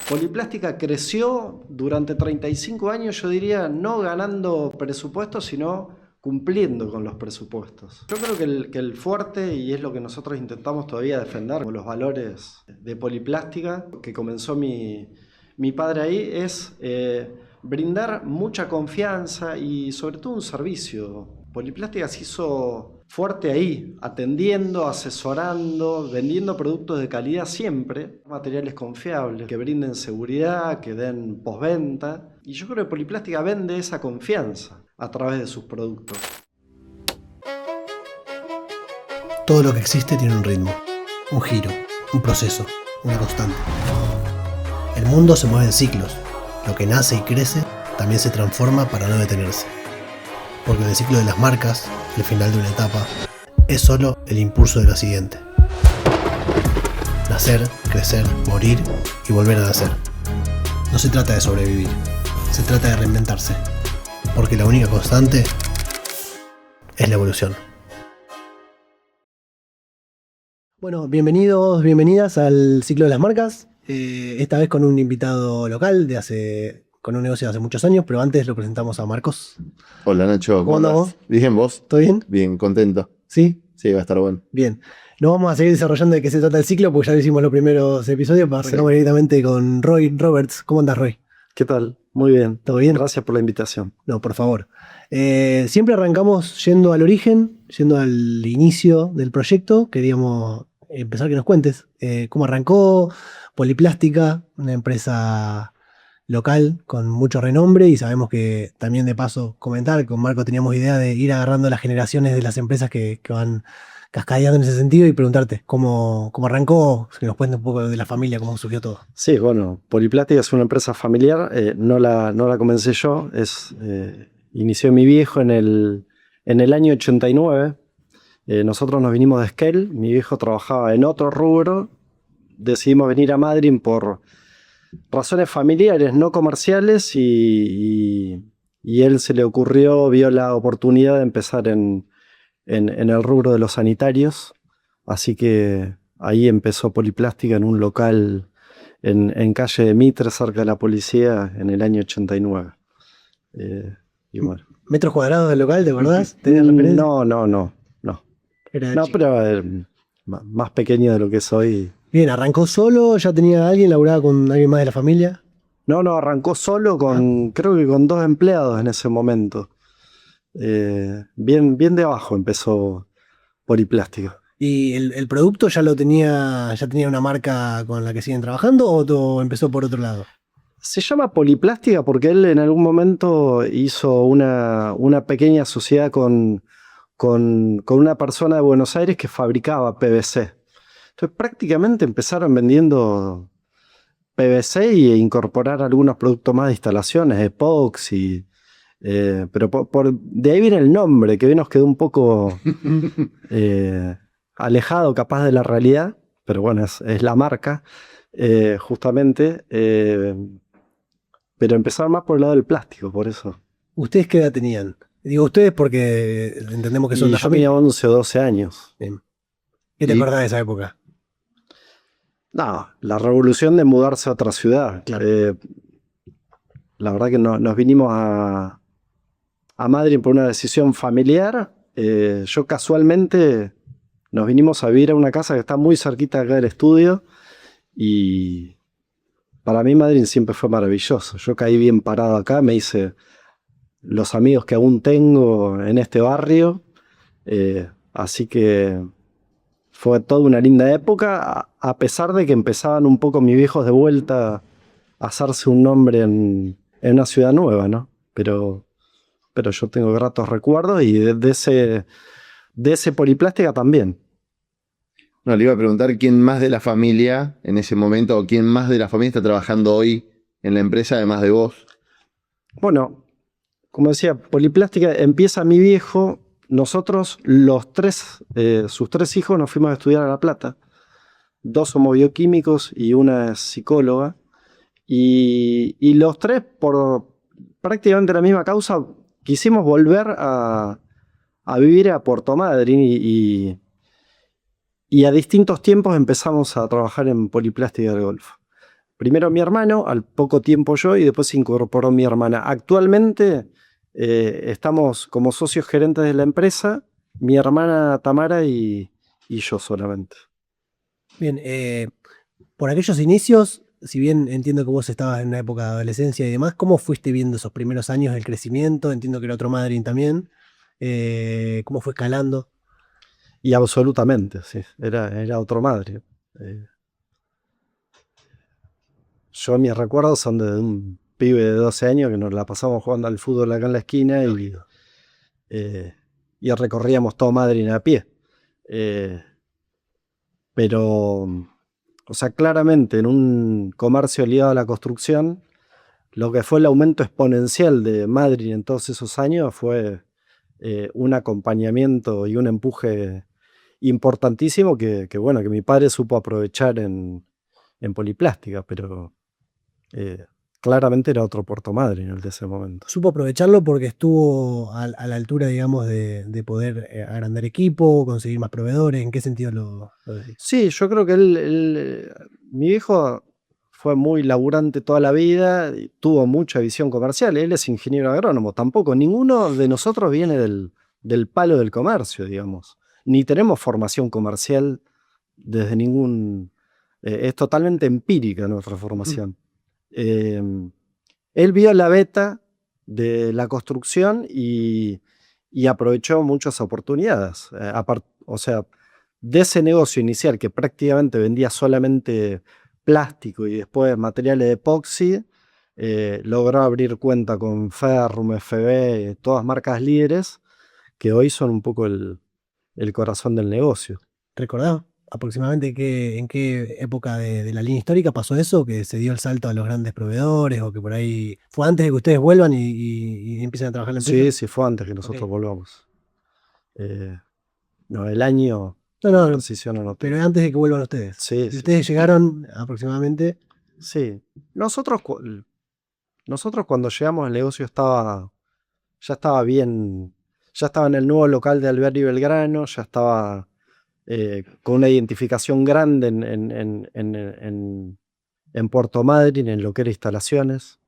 Poliplástica creció durante 35 años, yo diría, no ganando presupuestos, sino cumpliendo con los presupuestos. Yo creo que el fuerte, y es lo que nosotros intentamos todavía defender, los valores de Poliplástica, que comenzó mi padre ahí, es brindar mucha confianza y sobre todo un servicio. Poliplástica se hizo fuerte ahí, atendiendo, asesorando, vendiendo productos de calidad siempre, materiales confiables, que brinden seguridad, que den postventa. Y yo creo que Poliplástica vende esa confianza a través de sus productos. Todo lo que existe tiene un ritmo, un giro, un proceso, una constante. El mundo se mueve en ciclos. Lo que nace y crece también se transforma para no detenerse. Porque en el ciclo de las marcas, el final de una etapa, es solo el impulso de la siguiente. Nacer, crecer, morir y volver a nacer. No se trata de sobrevivir, se trata de reinventarse. Porque la única constante es la evolución. Bueno, bienvenidos, bienvenidas al ciclo de las marcas. Esta vez con un invitado local con un negocio de hace muchos años, pero antes lo presentamos a Marcos. Hola Nacho, ¿Cómo andás vos? Bien, ¿vos? ¿Todo bien? Bien, contento. ¿Sí? Sí, va a estar bueno. Bien. No vamos a seguir desarrollando de qué se trata el ciclo, porque ya lo hicimos los primeros episodios. Pasamos directamente con Roy Roberts. ¿Cómo andás, Roy? ¿Qué tal? Muy bien. ¿Todo bien? Gracias por la invitación. No, por favor. Siempre arrancamos yendo al origen, yendo al inicio del proyecto. Queríamos empezar que nos cuentes cómo arrancó Poliplástica, una empresa local con mucho renombre, y sabemos que también de paso comentar, con Marco teníamos idea de ir agarrando las generaciones de las empresas que van cascadeando en ese sentido y preguntarte cómo arrancó, que nos cuentes un poco de la familia, cómo surgió todo. Sí, bueno, Poliplástica es una empresa familiar, no la comencé yo, inició mi viejo en el año 89. Nosotros nos vinimos de Esquel, mi viejo trabajaba en otro rubro, decidimos venir a Madryn por razones familiares, no comerciales, y él se le ocurrió, vio la oportunidad de empezar en el rubro de los sanitarios, así que ahí empezó Poliplástica en un local en calle de Mitre, cerca de la policía, en el año 89. Y bueno. ¿Metros cuadrados del local, te acordás? ¿Tenías referencia? No. Era No, chico. pero más pequeño de lo que soy. Bien, ¿arrancó solo? ¿Ya tenía alguien? ¿Laburaba con alguien más de la familia? No, arrancó solo creo que con 2 empleados en ese momento. Bien de abajo empezó Poliplástica. ¿Y el producto ya tenía una marca con la que siguen trabajando o todo empezó por otro lado? Se llama Poliplástica porque él en algún momento hizo una pequeña sociedad con una persona de Buenos Aires que fabricaba PVC. Entonces prácticamente empezaron vendiendo PVC e incorporar algunos productos más de instalaciones, epoxi, pero de ahí viene el nombre, que nos quedó un poco alejado capaz de la realidad, pero bueno, es la marca, justamente, pero empezaron más por el lado del plástico, por eso. ¿Ustedes qué edad tenían? Digo ustedes porque entendemos que son Y la yo familia. tenía 11 o 12 años. Bien. ¿Qué te acordás de esa época? No, la revolución de mudarse a otra ciudad. Claro. La verdad que nos vinimos a Madrid por una decisión familiar. Yo casualmente nos vinimos a vivir a una casa que está muy cerquita acá del estudio, y para mí Madrid siempre fue maravilloso. Yo caí bien parado acá, me hice los amigos que aún tengo en este barrio, así que fue toda una linda época, a pesar de que empezaban un poco mis viejos de vuelta a hacerse un nombre en una ciudad nueva, ¿no? Pero yo tengo gratos recuerdos, y de ese Poliplástica también. No, le iba a preguntar quién más de la familia en ese momento, o quién más de la familia está trabajando hoy en la empresa, además de vos. Bueno, como decía, Poliplástica empieza mi viejo. Nosotros, los 3, sus 3 hijos, nos fuimos a estudiar a La Plata. 2 somos bioquímicos y una es psicóloga. Y los 3, por prácticamente la misma causa, quisimos volver a vivir a Puerto Madryn, y a distintos tiempos empezamos a trabajar en Poliplástica del Golfo. primero mi hermano, al poco tiempo yo y después se incorporó mi hermana. Actualmente estamos como socios gerentes de la empresa, mi hermana Tamara y yo solamente. Bien, por aquellos inicios, si bien entiendo que vos estabas en una época de adolescencia y demás, ¿cómo fuiste viendo esos primeros años del crecimiento? Entiendo que era otro Madryn también. ¿Cómo fue escalando? Y absolutamente, sí, era otro madre. Eh, yo mis recuerdos son de un pibe de 12 años que nos la pasamos jugando al fútbol acá en la esquina eh, y recorríamos todo Madrid a pie. Eh, pero, o sea, claramente en un comercio ligado a la construcción, lo que fue el aumento exponencial de Madrid en todos esos años fue un acompañamiento y un empuje importantísimo bueno, que mi padre supo aprovechar en Poliplástica, pero claramente era otro Puerto Madryn el de ese momento. Supo aprovecharlo porque estuvo a la altura, digamos, de poder agrandar equipo, conseguir más proveedores. ¿En qué sentido lo decís? Sí, yo creo que mi viejo fue muy laburante toda la vida, y tuvo mucha visión comercial. Él es ingeniero agrónomo, tampoco. Ninguno de nosotros viene del palo del comercio, digamos. Ni tenemos formación comercial desde ningún... es totalmente empírica nuestra formación. Eh, Él vio la beta de la construcción y aprovechó muchas oportunidades. O sea, de ese negocio inicial que prácticamente vendía solamente plástico y después materiales de epoxi, logró abrir cuenta con Ferrum, FB, todas marcas líderes que hoy son un poco el corazón del negocio. ¿Recordás aproximadamente en qué época de la línea histórica pasó eso? Que se dio el salto a los grandes proveedores o que por ahí fue antes de que ustedes vuelvan y empiecen a trabajar en la empresa. Sí, sí, fue antes que nosotros Ok. volvamos. No, el año No, de no, no, precisión no lo tengo. pero antes de que vuelvan ustedes. Sí, Y sí, ustedes sí. llegaron aproximadamente. Sí. Nosotros cuando llegamos el negocio ya estaba bien, ya estaba en el nuevo local de Alvear y Belgrano, ya estaba con una identificación grande en Puerto Madryn, en lo que era instalaciones,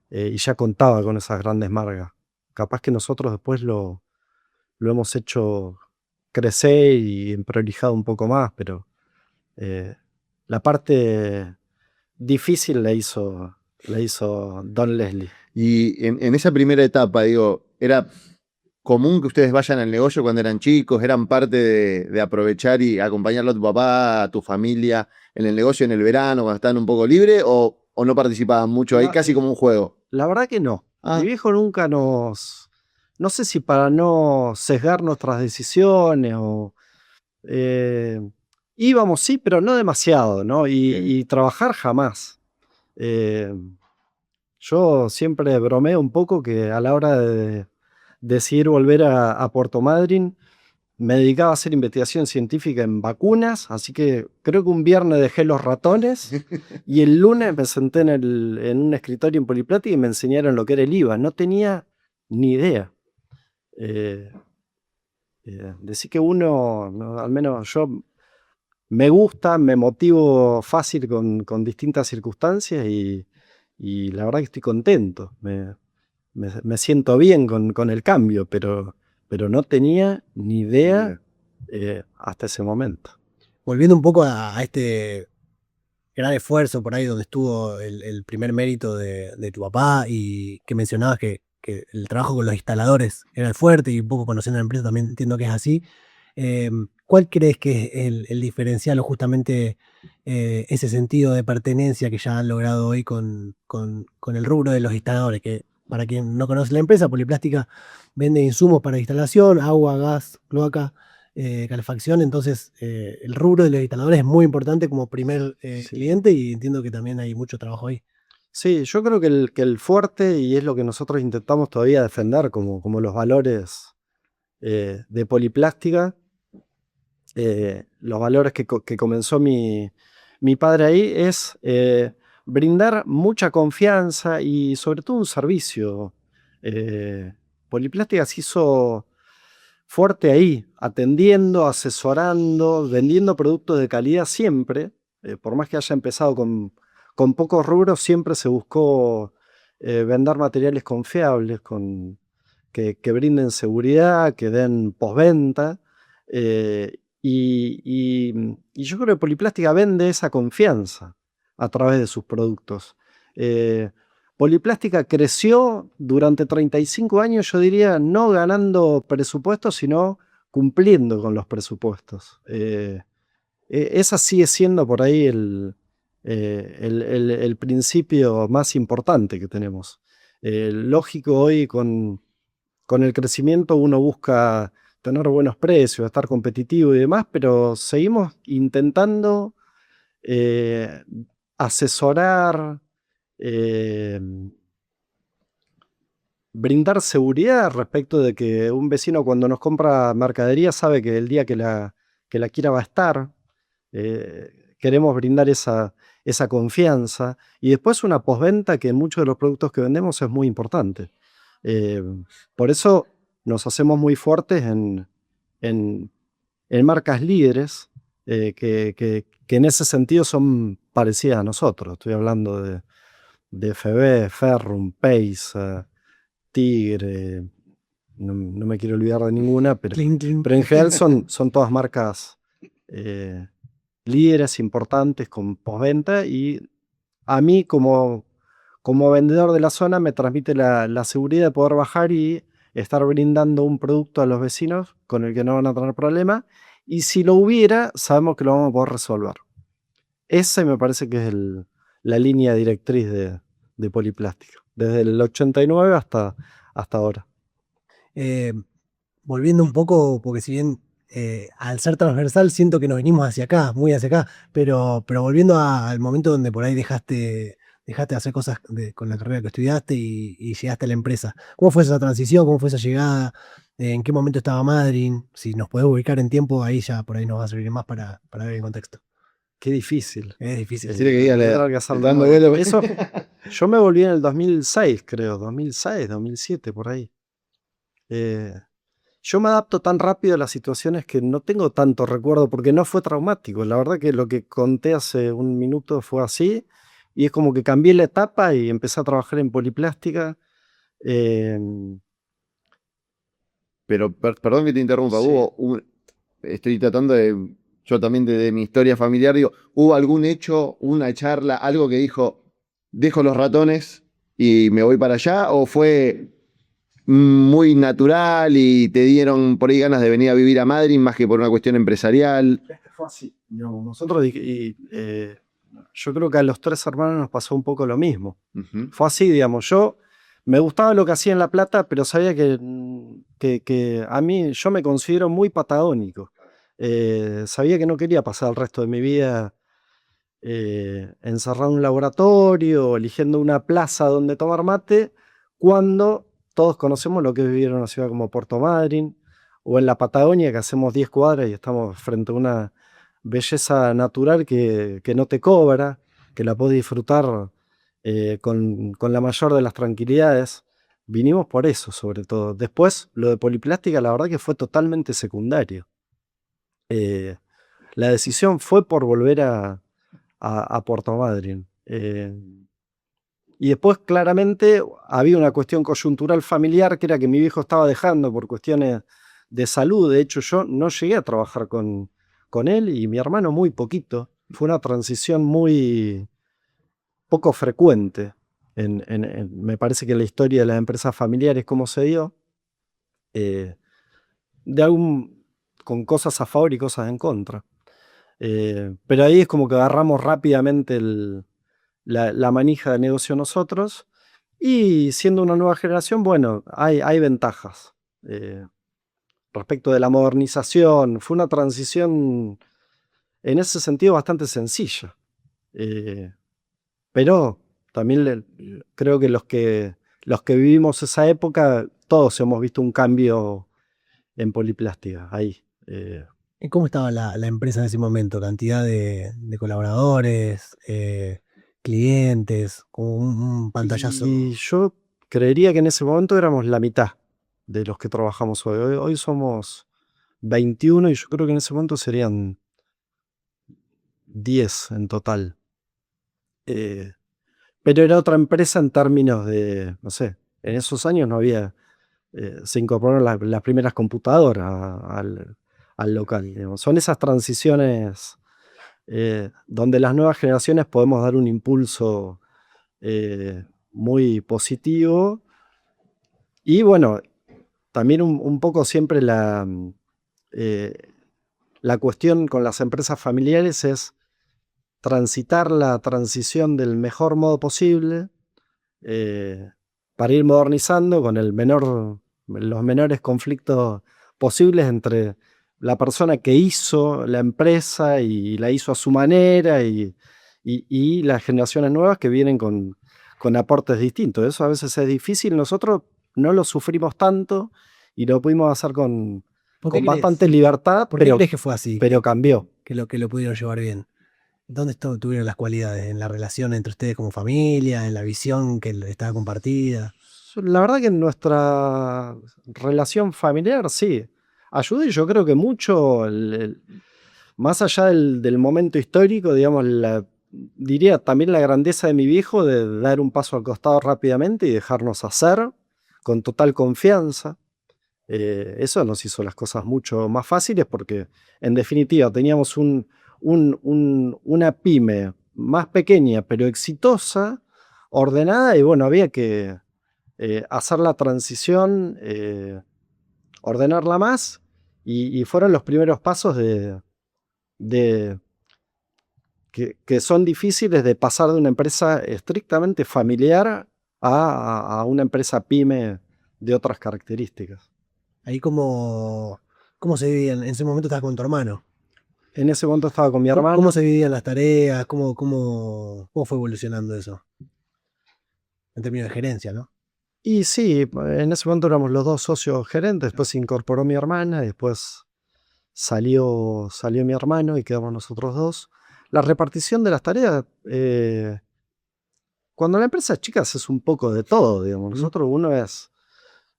y ya contaba con esas grandes marcas. Capaz que nosotros después lo hemos hecho crecer y prolijado un poco más, pero eh, la parte difícil la hizo Don Leslie. Y en esa primera etapa, digo, ¿era común que ustedes vayan al negocio cuando eran chicos? ¿Eran parte de aprovechar y acompañarlo a tu papá, a tu familia en el negocio en el verano, cuando estaban un poco libres? ¿O no participaban mucho ahí, No, casi como un juego? la verdad que no. Mi Ah, viejo nunca no sé si para no sesgar nuestras decisiones eh, íbamos sí, pero no demasiado, ¿no? ok. Y trabajar jamás. Eh, yo siempre bromeo un poco que a la hora de decidir volver a Puerto Madryn, me dedicaba a hacer investigación científica en vacunas, así que creo que un viernes dejé los ratones y el lunes me senté en un escritorio en Poliplática y me enseñaron lo que era el IVA. No tenía ni idea. Eh, Decir que uno, no, al menos yo, me gusta, me motivo fácil con distintas circunstancias y la verdad que estoy contento. Me siento bien con el cambio, pero no tenía ni idea hasta ese momento. Volviendo un poco a este gran esfuerzo por ahí donde estuvo el primer mérito de tu papá y que mencionabas que el trabajo con los instaladores era el fuerte y un poco conociendo la empresa también entiendo que es así. ¿Cuál crees que es el diferencial o justamente ese sentido de pertenencia que ya han logrado hoy con el rubro de los instaladores? Que para quien no conoce la empresa, Poliplástica vende insumos para instalación, agua, gas, cloaca, calefacción. Entonces, el rubro de los instaladores es muy importante como primer Sí. cliente y entiendo que también hay mucho trabajo ahí. Sí, yo creo que el fuerte, y es lo que nosotros intentamos todavía defender como los valores de Poliplástica, los valores que comenzó mi padre ahí, es brindar mucha confianza y sobre todo un servicio. Poliplástica se hizo fuerte ahí, atendiendo, asesorando, vendiendo productos de calidad siempre, por más que haya empezado con con pocos rubros siempre se buscó vender materiales confiables, que brinden seguridad, que den postventa. Y yo creo que Poliplástica vende esa confianza a través de sus productos. Poliplástica creció durante 35 años, yo diría, no ganando presupuestos, sino cumpliendo con los presupuestos. Esa sigue siendo por ahí el principio más importante que tenemos. Lógico, hoy con el crecimiento uno busca tener buenos precios, estar competitivo y demás, pero seguimos intentando asesorar, eh, brindar seguridad respecto de que un vecino cuando nos compra mercadería sabe que el día que la quiera va a estar. Queremos brindar esa confianza. Y después una postventa que en muchos de los productos que vendemos es muy importante. Por eso nos hacemos muy fuertes en marcas líderes que en ese sentido son parecidas a nosotros. Estoy hablando de FB, Ferrum, Pace, Tigre, no me quiero olvidar de ninguna, pero en general son todas marcas líderes importantes con postventa, y a mí como vendedor de la zona me transmite la seguridad de poder bajar y estar brindando un producto a los vecinos con el que no van a tener problema, y si lo hubiera, sabemos que lo vamos a poder resolver. Esa me parece que es la línea directriz de Poliplástica, desde el 89 hasta ahora. Volviendo un poco, porque si bien al ser transversal siento que nos venimos hacia acá, muy hacia acá, pero volviendo al momento donde por ahí dejaste de hacer cosas con la carrera que estudiaste y llegaste a la empresa. ¿Cómo fue esa transición? ¿Cómo fue esa llegada? ¿En qué momento estaba Madryn? Si nos podés ubicar en tiempo, ahí ya por ahí nos va a servir más para ver el contexto. Qué difícil. Es difícil. Decirle que diga dando vuelo. Eso, yo me volví en el 2006, creo, 2006, 2007, por ahí. Yo me adapto tan rápido a las situaciones que no tengo tanto recuerdo porque no fue traumático. La verdad que lo que conté hace un minuto fue así, y es como que cambié la etapa y empecé a trabajar en Poliplástica. Pero perdón que te interrumpa, Sí. estoy tratando yo también de mi historia familiar, digo, ¿hubo algún hecho, una charla, algo que dijo, dejo los ratones y me voy para allá? ¿O fue muy natural y te dieron por ahí ganas de venir a vivir a Madrid más que por una cuestión empresarial? Fue así. Nosotros, yo creo que a los 3 hermanos nos pasó un poco lo mismo. Uh-huh. Fue así, digamos. Yo me gustaba lo que hacía en La Plata, pero sabía que a mí, yo me considero muy patagónico. Sabía que no quería pasar el resto de mi vida encerrado en un laboratorio, eligiendo una plaza donde tomar mate, cuando todos conocemos lo que es vivir en una ciudad como Puerto Madryn, o en la Patagonia, que hacemos 10 cuadras y estamos frente a una belleza natural que no te cobra, que la podés disfrutar con la mayor de las tranquilidades. Vinimos por eso, sobre todo. Después, lo de Poliplástica, la verdad que fue totalmente secundario. La decisión fue por volver a Puerto Madryn. Y después, claramente, había una cuestión coyuntural familiar, que era que mi viejo estaba dejando por cuestiones de salud. De hecho, yo no llegué a trabajar con él, y mi hermano muy poquito. Fue una transición muy poco frecuente. Me parece que en la historia de las empresas familiares, cómo se dio, con cosas a favor y cosas en contra. Pero ahí es como que agarramos rápidamente la manija de negocio nosotros, y siendo una nueva generación, bueno, hay ventajas. Respecto de la modernización, fue una transición en ese sentido bastante sencilla. Pero también creo que los que vivimos esa época, todos hemos visto un cambio en Poliplástica, ahí. ¿Y cómo estaba la empresa en ese momento? ¿Cantidad de colaboradores, clientes, como un pantallazo? Y yo creería que en ese momento éramos la mitad de los que trabajamos hoy. Hoy somos 21, y yo creo que en ese momento serían 10 en total. pero era otra empresa en términos de, no sé, en esos años no había, se incorporaron las primeras computadoras al local. Digamos. Son esas transiciones donde las nuevas generaciones podemos dar un impulso muy positivo. Y bueno, también un poco siempre la cuestión con las empresas familiares es transitar la transición del mejor modo posible para ir modernizando con los menores conflictos posibles entre la persona que hizo la empresa y la hizo a su manera y las generaciones nuevas que vienen con aportes distintos. Eso a veces es difícil, nosotros no lo sufrimos tanto y lo pudimos hacer con bastante libertad, ¿Por qué crees que fue así? pero cambió. Que lo pudieron llevar bien. ¿Dónde tuvieron las cualidades? ¿En la relación entre ustedes como familia? ¿En la visión que estaba compartida? La verdad que en nuestra relación familiar sí, ayuda y yo creo que mucho, más allá del momento histórico, digamos, diría también la grandeza de mi viejo de dar un paso al costado rápidamente y dejarnos hacer con total confianza. Eso nos hizo las cosas mucho más fáciles porque en definitiva teníamos una pyme más pequeña pero exitosa, ordenada y bueno, había que hacer la transición, ordenarla más y fueron los primeros pasos de que son difíciles de pasar de una empresa estrictamente familiar a una empresa pyme de otras características. Ahí cómo se dividían. En ese momento estabas con tu hermano. En ese momento estaba con mi ¿Cómo hermano. se dividían las tareas? ¿Cómo fue evolucionando eso? En términos de gerencia, ¿no? Y sí, en ese momento éramos los dos socios gerentes, después se incorporó mi hermana, después salió mi hermano y quedamos nosotros dos. La repartición de las tareas, cuando la empresa es chica es un poco de todo, digamos. Nosotros uno es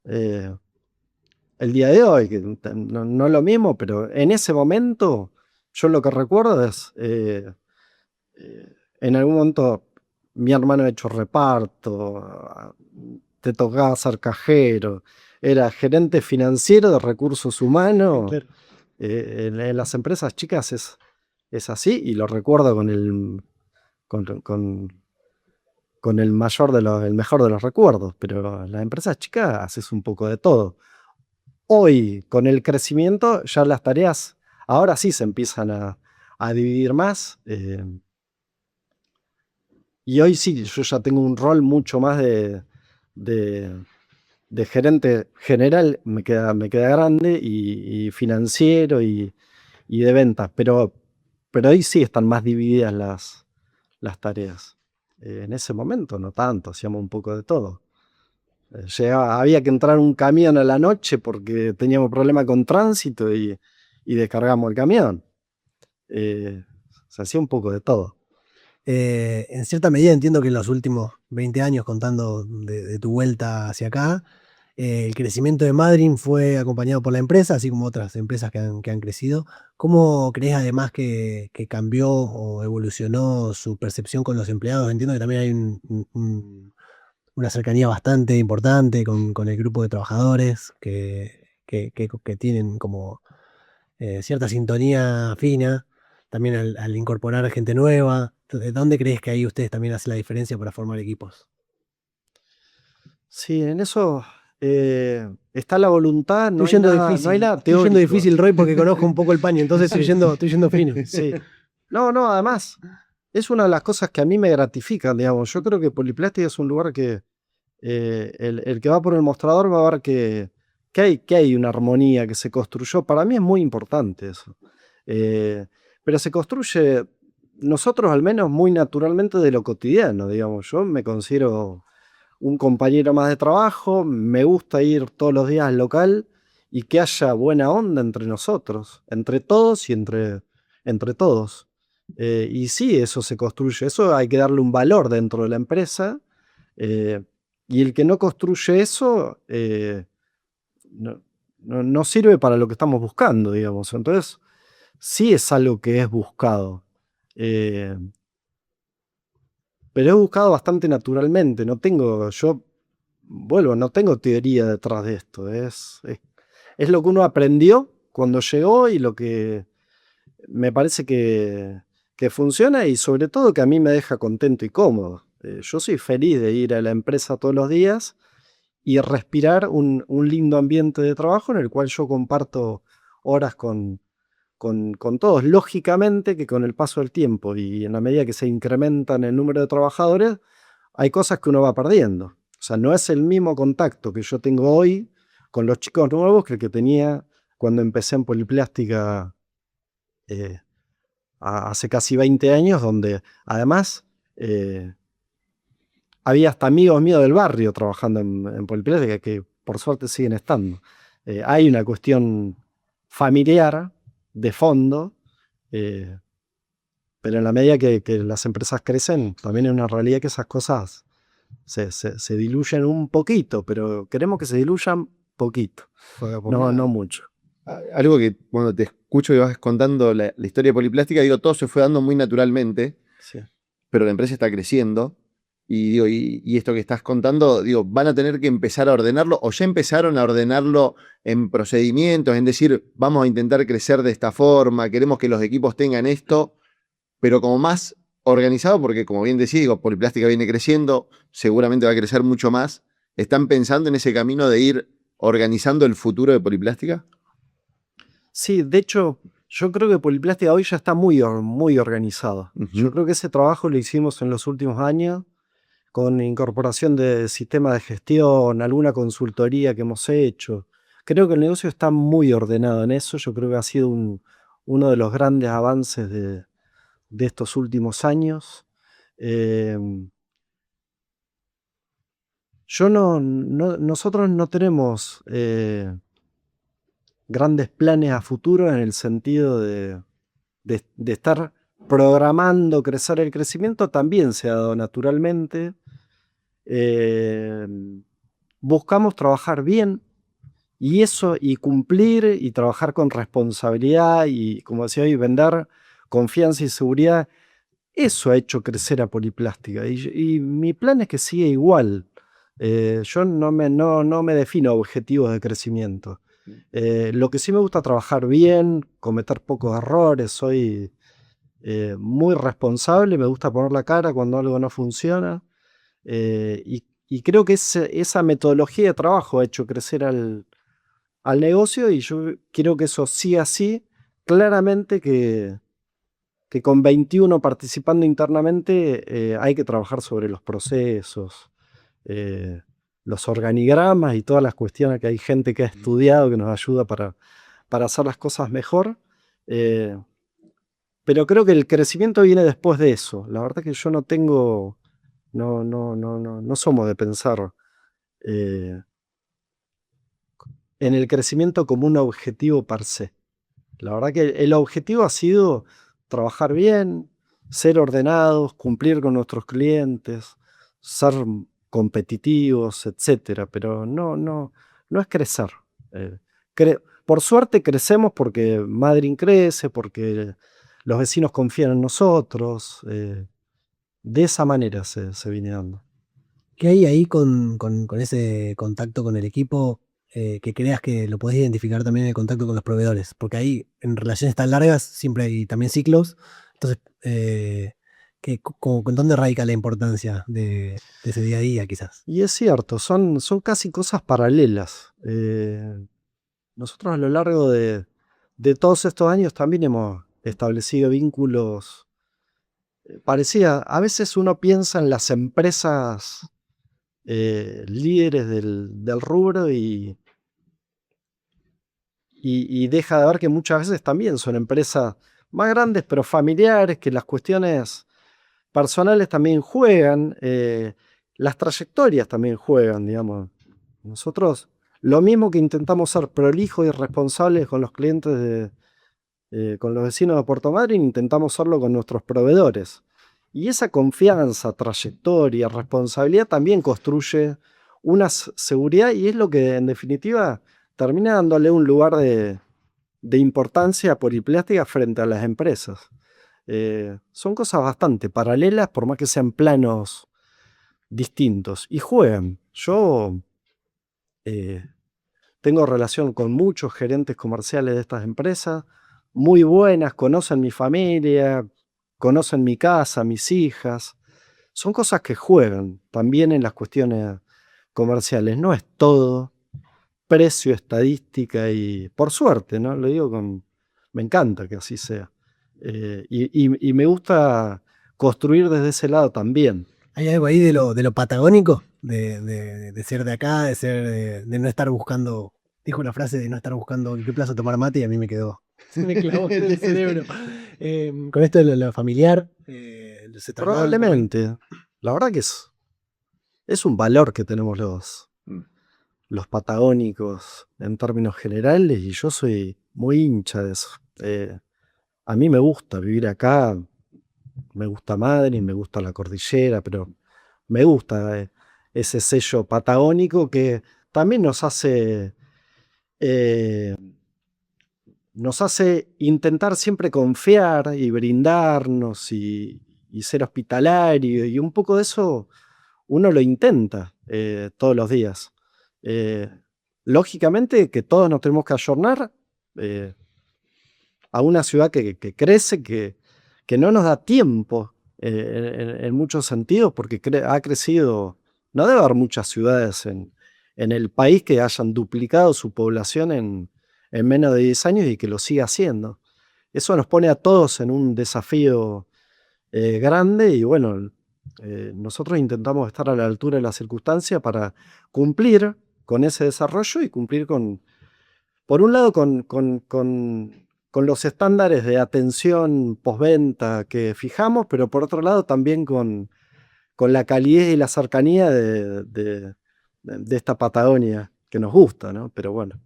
el día de hoy, que no es lo mismo, pero en ese momento yo lo que recuerdo es, en algún momento mi hermano ha hecho reparto, te tocaba ser cajero, era gerente financiero de recursos humanos. Claro. En las empresas chicas es así y lo recuerdo con el mejor de los recuerdos, pero en las empresas chicas haces un poco de todo. Hoy, con el crecimiento, ya las tareas ahora sí se empiezan a dividir más. Y hoy sí, yo ya tengo un rol mucho más de gerente general, me queda grande, y financiero y de ventas, pero hoy sí están más divididas las tareas. En ese momento no tanto, hacíamos un poco de todo. Había que entrar un camión a la noche porque teníamos problema con tránsito y descargamos el camión. Se hacía un poco de todo. En cierta medida entiendo que en los últimos 20 años, contando de tu vuelta hacia acá, el crecimiento de Madryn fue acompañado por la empresa, así como otras empresas que han crecido. ¿Cómo crees además que cambió o evolucionó su percepción con los empleados? Entiendo que también hay una cercanía bastante importante con el grupo de trabajadores que tienen como cierta sintonía fina, también al incorporar gente nueva. ¿De dónde crees que ahí ustedes también hacen la diferencia para formar equipos? Sí, en eso está la voluntad, no hay Estoy yendo nada, difícil, no hay nada estoy yendo teórico. difícil, Roy, porque conozco un poco el paño, entonces estoy yendo fino. Sí. No, además, es una de las cosas que a mí me gratifican, digamos. Yo creo que Poliplástica es un lugar que el que va por el mostrador va a ver que hay una armonía que se construyó. Para mí es muy importante eso. Pero se construye, nosotros al menos, muy naturalmente de lo cotidiano, digamos. Yo me considero un compañero más de trabajo, me gusta ir todos los días al local y que haya buena onda entre nosotros, entre todos y entre todos. Y sí, eso se construye, eso hay que darle un valor dentro de la empresa. Y el que no construye eso no sirve para lo que estamos buscando, digamos. Entonces, sí es algo que es buscado. pero he buscado bastante naturalmente. No tengo teoría detrás de esto. Es lo que uno aprendió cuando llegó y lo que me parece que funciona y sobre todo que a mí me deja contento y cómodo. Yo soy feliz de ir a la empresa todos los días y respirar un lindo ambiente de trabajo en el cual yo comparto horas con todos. Lógicamente que con el paso del tiempo y en la medida que se incrementan el número de trabajadores, hay cosas que uno va perdiendo. O sea, no es el mismo contacto que yo tengo hoy con los chicos nuevos que el que tenía cuando empecé en Poliplástica eh, hace casi 20 años, donde además había hasta amigos míos del barrio trabajando en Poliplástica que por suerte siguen estando. Hay una cuestión familiar de fondo, eh, pero en la medida que las empresas crecen, también es una realidad que esas cosas se diluyen un poquito, pero queremos que se diluyan poquito, no mucho. Algo que cuando te escucho y vas contando la historia de Poliplástica, digo, todo se fue dando muy naturalmente, Sí. pero la empresa está creciendo. Y digo, y esto que estás contando, digo, van a tener que empezar a ordenarlo, o ya empezaron a ordenarlo en procedimientos, en decir, vamos a intentar crecer de esta forma, queremos que los equipos tengan esto, pero como más organizado, porque como bien decís, digo, Poliplástica viene creciendo, seguramente va a crecer mucho más. ¿Están pensando en ese camino de ir organizando el futuro de Poliplástica? Sí, de hecho, yo creo que Poliplástica hoy ya está muy organizado. Yo creo que ese trabajo lo hicimos en los últimos años, con incorporación de sistemas de gestión, alguna consultoría que hemos hecho. Creo que el negocio está muy ordenado en eso. Yo creo que ha sido uno de los grandes avances de estos últimos años. Eh, nosotros no tenemos grandes planes a futuro en el sentido de estar programando crecer el crecimiento, también se ha dado naturalmente. Buscamos trabajar bien y eso, y cumplir y trabajar con responsabilidad y, como decía hoy, vender confianza y seguridad. Eso ha hecho crecer a Poliplástica y mi plan es que siga igual. Yo no me defino objetivos de crecimiento. Lo que sí me gusta trabajar bien, cometer pocos errores, soy muy responsable, me gusta poner la cara cuando algo no funciona. Y creo que esa metodología de trabajo ha hecho crecer al negocio y yo quiero que eso siga así. Claramente que con 21 participando internamente hay que trabajar sobre los procesos, los organigramas y todas las cuestiones que hay gente que ha estudiado que nos ayuda para hacer las cosas mejor. Pero creo que el crecimiento viene después de eso. La verdad que yo no somos de pensar en el crecimiento como un objetivo per se. La verdad que el objetivo ha sido trabajar bien, ser ordenados, cumplir con nuestros clientes, ser competitivos, etcétera, pero no es crecer. Por suerte crecemos porque Madryn crece, porque los vecinos confían en nosotros. De esa manera se viene dando. ¿Qué hay ahí con ese contacto con el equipo que creas que lo podés identificar también en el contacto con los proveedores? Porque ahí en relaciones tan largas siempre hay también ciclos. Entonces, ¿en dónde radica la importancia de ese día a día quizás? Y es cierto, son casi cosas paralelas. Nosotros a lo largo de todos estos años también hemos establecido vínculos parecidos. A veces uno piensa en las empresas líderes del rubro y deja de ver que muchas veces también son empresas más grandes pero familiares, que las cuestiones personales también juegan, las trayectorias también juegan, digamos. Nosotros lo mismo que intentamos ser prolijos y responsables con los clientes, con los vecinos de Puerto Madryn, intentamos serlo con nuestros proveedores. Y esa confianza, trayectoria, responsabilidad también construye una seguridad y es lo que en definitiva termina dándole un lugar de importancia a Poliplástica frente a las empresas. Son cosas bastante paralelas, por más que sean planos distintos. Y juegan. Yo tengo relación con muchos gerentes comerciales de estas empresas, muy buenas, conocen mi familia, conocen mi casa, mis hijas. Son cosas que juegan también en las cuestiones comerciales. No es todo precio, estadística y por suerte, ¿no? Lo digo me encanta que así sea. Y me gusta construir desde ese lado también. ¿Hay algo ahí de lo patagónico? De ser de acá, de ser de no estar buscando. Dijo una frase de no estar buscando en qué plaza tomar mate y a mí me quedó. Se me clavó en el cerebro. Con esto de lo familiar, se trasladó un poco. Probablemente. La verdad que es un valor que tenemos los patagónicos en términos generales y yo soy muy hincha de eso. A mí me gusta vivir acá, me gusta Madrid, me gusta la cordillera, pero me gusta ese sello patagónico que también eh, nos hace intentar siempre confiar y brindarnos y ser hospitalario, y un poco de eso uno lo intenta todos los días. Lógicamente que todos nos tenemos que ayornar a una ciudad que crece, que no nos da tiempo en muchos sentidos, porque ha crecido. No debe haber muchas ciudades en el país que hayan duplicado su población en menos de 10 años y que lo siga haciendo. Eso nos pone a todos en un desafío grande y bueno, nosotros intentamos estar a la altura de las circunstancias para cumplir con ese desarrollo y cumplir por un lado, con los estándares de atención postventa que fijamos, pero por otro lado también con la calidez y la cercanía de esta Patagonia que nos gusta, ¿no? Pero bueno,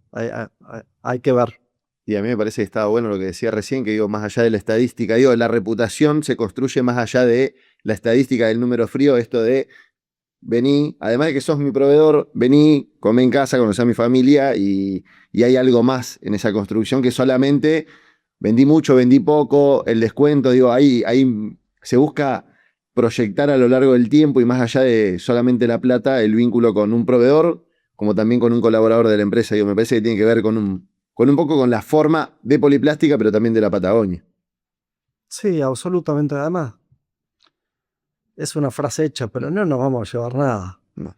hay que ver. Y a mí me parece que estaba bueno lo que decía recién, que digo, más allá de la estadística, digo, la reputación se construye más allá de la estadística del número frío, esto de vení, además de que sos mi proveedor, vení, comé en casa, conocé a mi familia y hay algo más en esa construcción que solamente vendí mucho, vendí poco, el descuento, digo, ahí se busca proyectar a lo largo del tiempo y más allá de solamente la plata, el vínculo con un proveedor, como también con un colaborador de la empresa, digo, me parece que tiene que ver con un poco con la forma de Poliplástica, pero también de la Patagonia. Sí, absolutamente. Además, es una frase hecha, pero no nos vamos a llevar nada. No.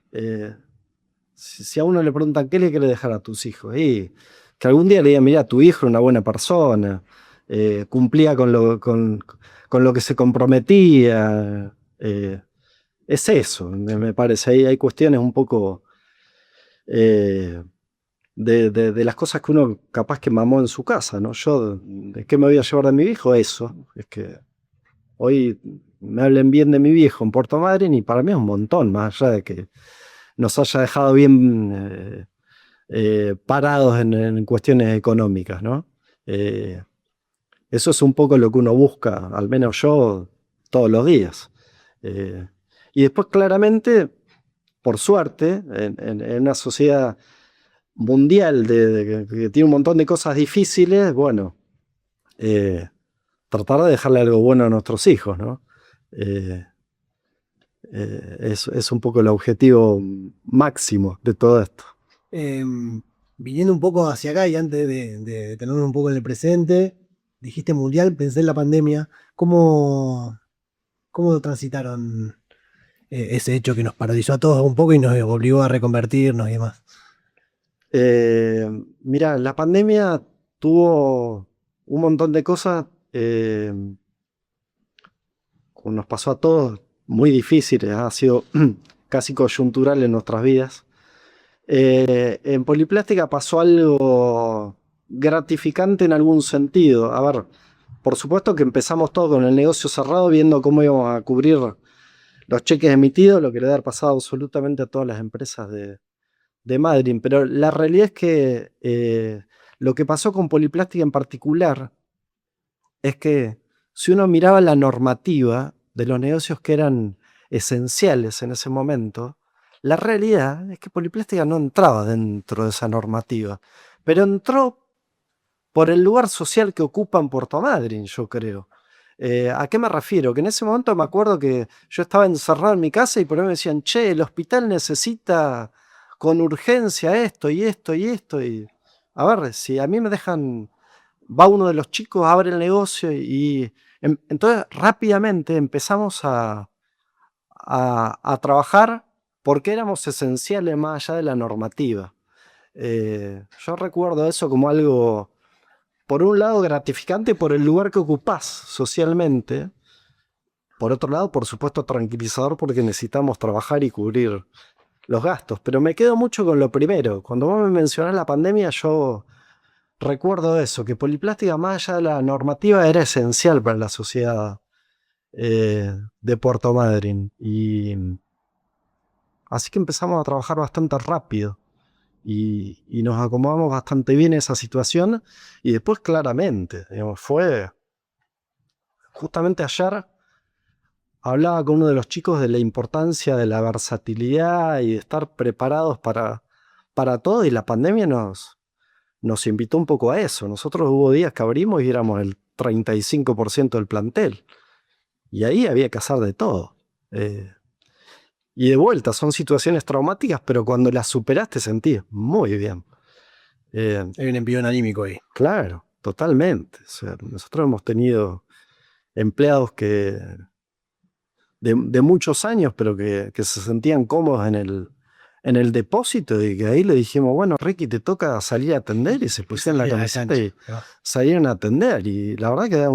Si a uno le preguntan qué le quieres dejar a tus hijos, y que algún día le digan, mira, tu hijo era una buena persona, cumplía con lo que se comprometía. Es eso, me parece. Ahí hay cuestiones un poco de las cosas que uno capaz que mamó en su casa, ¿no? Yo, ¿de qué me voy a llevar de mi viejo? Eso. Es que hoy me hablen bien de mi viejo en Puerto Madryn y para mí es un montón, más allá de que nos haya dejado bien parados en cuestiones económicas, ¿no? Eso es un poco lo que uno busca, al menos yo, todos los días. Y después, claramente, por suerte, en una sociedad mundial que tiene un montón de cosas difíciles, bueno, tratar de dejarle algo bueno a nuestros hijos, ¿no? Es un poco el objetivo máximo de todo esto. Viniendo un poco hacia acá y antes de tenernos un poco en el presente, dijiste mundial, pensé en la pandemia. ¿Cómo transitaron ese hecho que nos paralizó a todos un poco y nos obligó a reconvertirnos y demás? Mira, la pandemia tuvo un montón de cosas, nos pasó a todos, muy difíciles, ha sido casi coyuntural en nuestras vidas. En Poliplástica pasó algo gratificante en algún sentido. A ver, por supuesto que empezamos todo con el negocio cerrado, viendo cómo íbamos a cubrir los cheques emitidos, lo que le debe haber pasado absolutamente a todas las empresas de Madryn. Pero la realidad es que lo que pasó con Poliplástica en particular es que si uno miraba la normativa de los negocios que eran esenciales en ese momento, la realidad es que Poliplástica no entraba dentro de esa normativa, pero entró por el lugar social que ocupa en Puerto Madryn, yo creo. ¿A qué me refiero? Que en ese momento me acuerdo que yo estaba encerrado en mi casa y por ahí me decían, che, el hospital necesita con urgencia esto y esto y esto. Y a ver, si a mí me dejan, va uno de los chicos, abre el negocio entonces rápidamente empezamos a trabajar porque éramos esenciales más allá de la normativa. Yo recuerdo eso como algo, por un lado, gratificante por el lugar que ocupás socialmente. Por otro lado, por supuesto, tranquilizador porque necesitamos trabajar y cubrir los gastos. Pero me quedo mucho con lo primero. Cuando vos me mencionás la pandemia, yo recuerdo eso, que Poliplástica, más allá de la normativa, era esencial para la sociedad de Puerto Madryn. Y así que empezamos a trabajar bastante rápido. Y nos acomodamos bastante bien en esa situación. Y después, claramente, digamos, fue justamente ayer. Hablaba con uno de los chicos de la importancia de la versatilidad y de estar preparados para todo, y la pandemia nos invitó un poco a eso. Nosotros hubo días que abrimos y éramos el 35% del plantel, y ahí había que hacer de todo. Y de vuelta, son situaciones traumáticas, pero cuando las superás te sentís muy bien. Hay un envío anímico ahí. Claro, totalmente. O sea, nosotros hemos tenido empleados que... de muchos años, pero que se sentían cómodos en el depósito, y que ahí le dijimos, bueno, Ricky, te toca salir a atender, y se pusieron la camiseta y salieron a atender. Y la verdad que da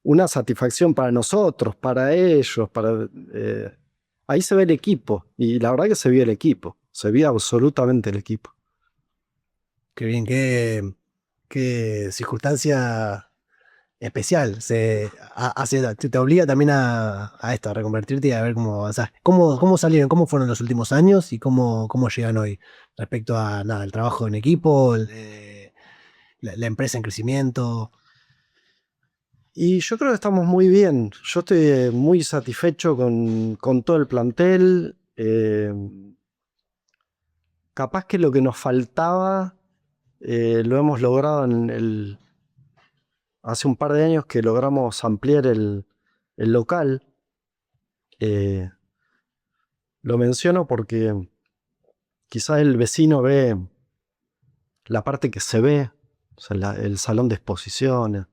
una satisfacción para nosotros, para ellos, ahí se ve el equipo, y la verdad que se vio el equipo, se vio absolutamente el equipo. Qué bien, qué circunstancia especial. Te obliga también a esto, a reconvertirte y a ver cómo avanzás. ¿Cómo salieron? ¿Cómo fueron los últimos años y cómo llegan hoy respecto a nada, el trabajo en equipo, la empresa en crecimiento? Y yo creo que estamos muy bien. Yo estoy muy satisfecho con todo el plantel. Capaz que lo que nos faltaba lo hemos logrado hace un par de años que logramos ampliar el local. Lo menciono porque quizás el vecino ve la parte que se ve, o sea, el salón de exposiciones,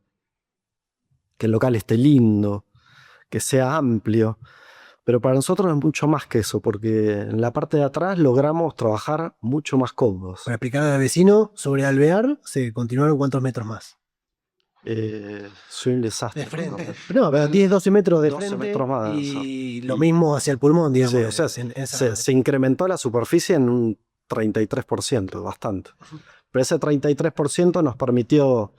que el local esté lindo, que sea amplio. Pero para nosotros es mucho más que eso, porque en la parte de atrás logramos trabajar mucho más cómodos. Para explicar al vecino, sobre Alvear, ¿se continuaron cuántos metros más? Soy un desastre. De frente. No, pero 10, 12 metros de 12 frente metros más. y lo mismo hacia el pulmón, digamos. Sí, o sea, se incrementó la superficie en un 33%, bastante. Pero ese 33% nos permitió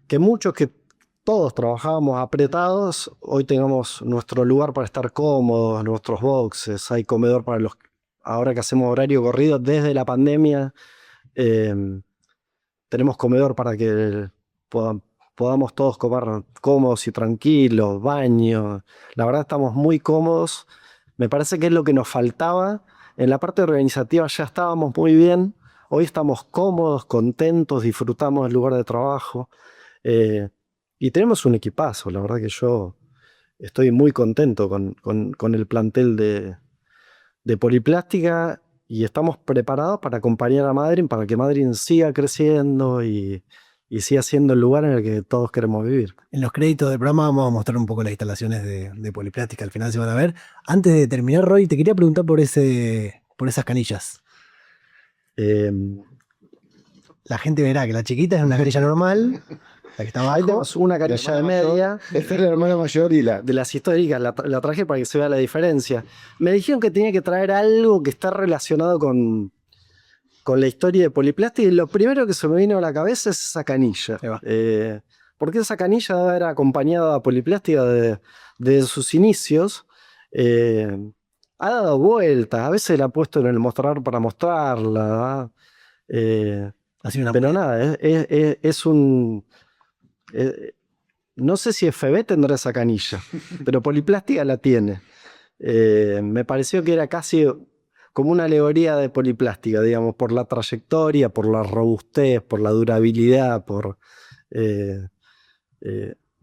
que todos trabajábamos apretados, hoy tengamos nuestro lugar para estar cómodos, nuestros boxes, hay comedor para ahora que hacemos horario corrido desde la pandemia, tenemos comedor para que podamos todos comer cómodos y tranquilos, baño. La verdad estamos muy cómodos. Me parece que es lo que nos faltaba. En la parte organizativa ya estábamos muy bien. Hoy estamos cómodos, contentos, disfrutamos del lugar de trabajo. Y tenemos un equipazo. La verdad que yo estoy muy contento con el plantel de Poliplástica, y estamos preparados para acompañar a Madryn, para que Madryn siga creciendo y siga siendo el lugar en el que todos queremos vivir. En los créditos del programa vamos a mostrar un poco las instalaciones de Poliplástica, al final se van a ver. Antes de terminar, Roy, te quería preguntar por esas canillas. La gente verá que la chiquita es una canilla normal, la que está abajo. Ahí tenemos una canilla de media. Esta es la hermana mayor y De las históricas, la traje para que se vea la diferencia. Me dijeron que tenía que traer algo que está relacionado con la historia de Poliplástica, y lo primero que se me vino a la cabeza es esa canilla. Porque esa canilla debe haber acompañado a Poliplástica desde sus inicios. Ha dado vueltas, a veces la ha puesto en el mostrador para mostrarla. Pero nada, es un... no sé si FB tendrá esa canilla, pero Poliplástica la tiene. Me pareció que era casi como una alegoría de Poliplástica, digamos, por la trayectoria, por la robustez, por la durabilidad,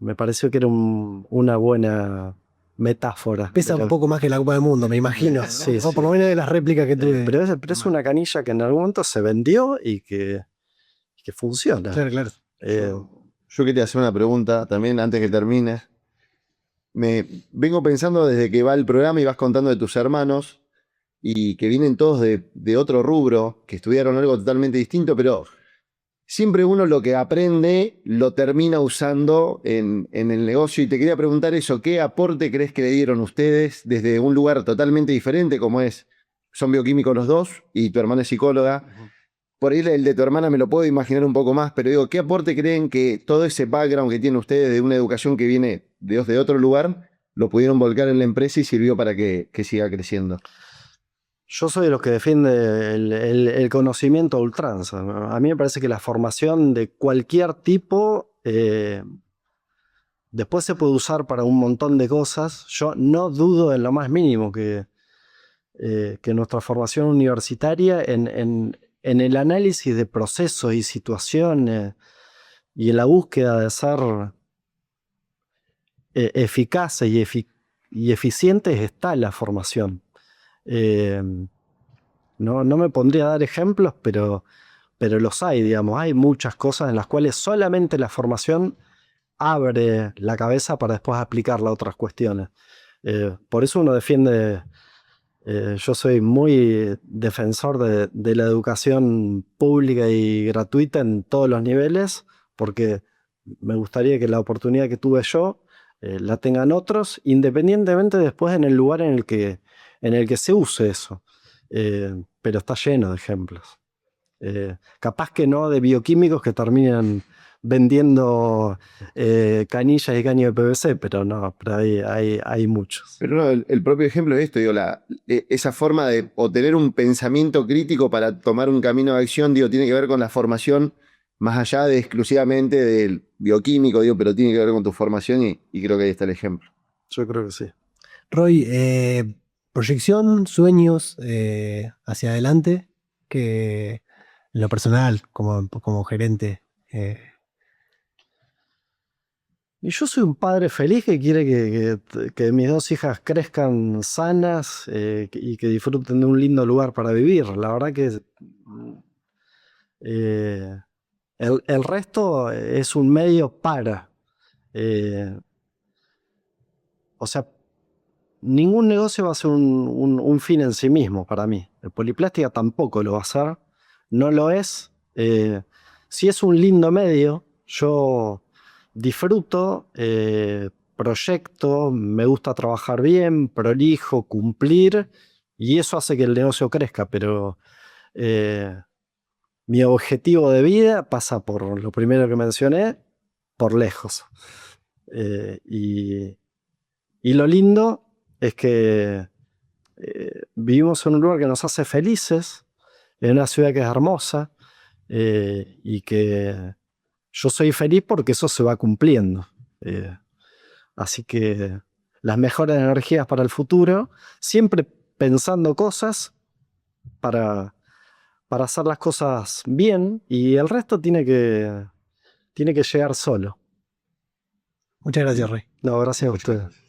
me pareció que era una buena metáfora. Pesa un poco más que la Copa del Mundo, me imagino. Sí, O sí. por lo menos de las réplicas que tuve. Pero es una canilla que en algún momento se vendió y que funciona. Claro, claro. Yo quería hacer una pregunta también antes que termines. Me vengo pensando desde que va el programa y vas contando de tus hermanos y que vienen todos de otro rubro, que estudiaron algo totalmente distinto, pero siempre uno lo que aprende lo termina usando en el negocio. Y te quería preguntar eso, ¿qué aporte crees que le dieron ustedes desde un lugar totalmente diferente como son bioquímicos los dos y tu hermana es psicóloga? Por ahí el de tu hermana me lo puedo imaginar un poco más, pero digo, ¿qué aporte creen que todo ese background que tienen ustedes de una educación que viene de otro lugar, lo pudieron volcar en la empresa y sirvió para que siga creciendo? Yo soy de los que defiende el conocimiento a ultranza. A mí me parece que la formación de cualquier tipo después se puede usar para un montón de cosas. Yo no dudo en lo más mínimo que nuestra formación universitaria en el análisis de procesos y situaciones y en la búsqueda de ser eficaces y eficientes está la formación. No me pondría a dar ejemplos, pero los hay, digamos. Hay muchas cosas en las cuales solamente la formación abre la cabeza para después aplicarla a otras cuestiones. Por eso uno defiende, yo soy muy defensor de la educación pública y gratuita en todos los niveles, porque me gustaría que la oportunidad que tuve yo la tengan otros, independientemente después en el lugar en el que se use eso. Pero está lleno de ejemplos. Capaz que no de bioquímicos que terminan vendiendo canillas y caño de PVC, pero no, pero hay muchos. Pero no, el propio ejemplo de esto, digo, esa forma de tener un pensamiento crítico para tomar un camino de acción, digo, tiene que ver con la formación más allá de exclusivamente del bioquímico, digo, pero tiene que ver con tu formación y creo que ahí está el ejemplo. Yo creo que sí. Roy, proyección, sueños hacia adelante, que en lo personal, como gerente. Y yo soy un padre feliz que quiere que mis dos hijas crezcan sanas y que disfruten de un lindo lugar para vivir. La verdad que el resto es un medio para. O sea, ningún negocio va a ser un fin en sí mismo para mí. El Poliplástica tampoco lo va a ser. No lo es. Si es un lindo medio, yo disfruto, proyecto, me gusta trabajar bien, prolijo, cumplir, y eso hace que el negocio crezca, pero mi objetivo de vida pasa por lo primero que mencioné, por lejos. Y lo lindo es que vivimos en un lugar que nos hace felices, en una ciudad que es hermosa, y que yo soy feliz porque eso se va cumpliendo. Así que las mejores energías para el futuro, siempre pensando cosas para hacer las cosas bien, y el resto tiene que llegar solo. Muchas gracias, Roy. No, gracias a ustedes.